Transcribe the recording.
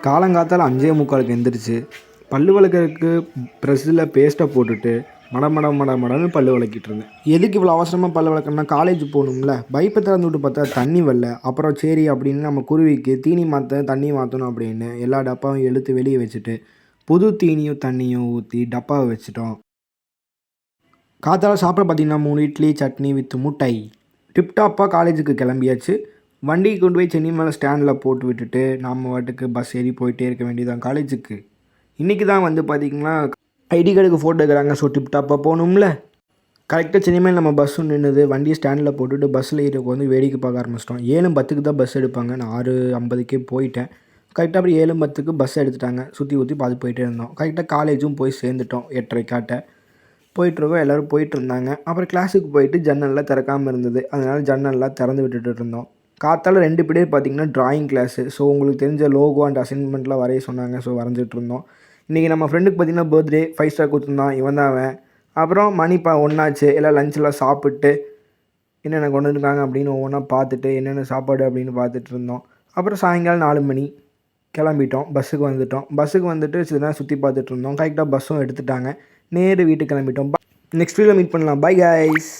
காலங்காத்தால 5:45க்கு எந்திரிச்சு பல்லு விளக்கறதுக்கு ப்ரெஷ்ஷில் பேஸ்ட்டை போட்டுட்டு மடமடன்னு பல்லு விளக்கிட்டு இருந்தேன். எதுக்கு இவ்வளோ அவசரமாக பல்லு விளக்கணும்னா காலேஜ் போகணும்ல. பைப்பை திறந்து விட்டு பார்த்தா தண்ணி வரல. அப்புறம் சரி அப்படின்னு நம்ம குருவிக்கு தீனி மாற்ற தண்ணி மாற்றணும் அப்படின்னு எல்லா டப்பாவும் இழுத்து வெளியே வச்சுட்டு புது தீனியும் தண்ணியும் ஊற்றி டப்பாவை வச்சுட்டோம். காத்தால சாப்பிட பார்த்தீங்கன்னா 3 இட்லி சட்னி வித் முட்டை. டிப்டாப்பாக காலேஜுக்கு கிளம்பியாச்சு. வண்டி கொண்டு போய் சென்னை மேலே ஸ்டாண்டில் போட்டு விட்டுட்டு நம்ம வாட்டுக்கு பஸ் ஏறி போயிட்டே இருக்க வேண்டியதான் காலேஜுக்கு. இன்றைக்கி தான் வந்து பார்த்திங்கன்னா ஐடி கார்டுக்கு ஃபோட்டோ எடுக்கிறாங்க. ஸோ டிப்டாப்பாக போகணும்ல. கரெக்டாக சென்னை மேலே நம்ம பஸ்ஸு நின்றுது. வண்டியை ஸ்டாண்டில் போட்டுட்டு பஸ்ஸில் ஏறி வந்து வேடிக்கை பார்க்க ஆரம்பிச்சிட்டோம். 7:10க்கு தான் பஸ் எடுப்பாங்க. நான் 6:50க்கே போயிட்டேன். கரெக்டாக அப்புறம் 7:10க்கு பஸ் எடுத்துட்டாங்க. சுற்றி ஊற்றி பார்த்து போயிட்டே இருந்தோம். கரெக்டாக காலேஜும் போய் சேர்ந்துட்டோம். 8:30 போயிட்டுருக்கோம். எல்லோரும் போயிட்டு இருந்தாங்க. அப்புறம் கிளாஸுக்கு போயிட்டு ஜன்னல்லாம் திறக்காமல் இருந்தது. அதனால் ஜன்னல்லாம் திறந்து விட்டுட்டு இருந்தோம். காத்தால 2 பீரியட் பார்த்திங்கன்னா ட்ராயிங் கிளாஸு. ஸோ உங்களுக்கு தெரிஞ்ச லோகோ அண்ட் அசைன்மெண்ட்லாம் வரைய சொன்னாங்க. ஸோ வரைஞ்சிட்டு இருந்தோம். இன்றைக்கி நம்ம ஃப்ரெண்டுக்கு பார்த்திங்கன்னா பர்த்டே 5 ஸ்டார் கொடுத்துருந்தான். இவன் தான் அவன். அப்புறம் மணி ஒன்றாச்சு. எல்லாம் லஞ்செல்லாம் சாப்பிட்டு என்னென்ன கொண்டு வந்துருக்காங்க அப்படின்னு ஒவ்வொன்றா பார்த்துட்டு என்னென்ன சாப்பாடு அப்படின்னு பார்த்துட்டு இருந்தோம். அப்புறம் சாயங்காலம் 4 மணி கிளம்பிட்டோம். பஸ்ஸுக்கு வந்துட்டோம். பஸ்ஸுக்கு வந்துட்டு சில நேரம் சுற்றி பார்த்துட்டு இருந்தோம். கரெக்டாக பஸ்ஸும் எடுத்துட்டாங்க. நேரு வீட்டுக்கு கிளம்பிட்டோம். நெக்ஸ்ட் வீடியோவில் மீட் பண்ணலாம். Bye guys.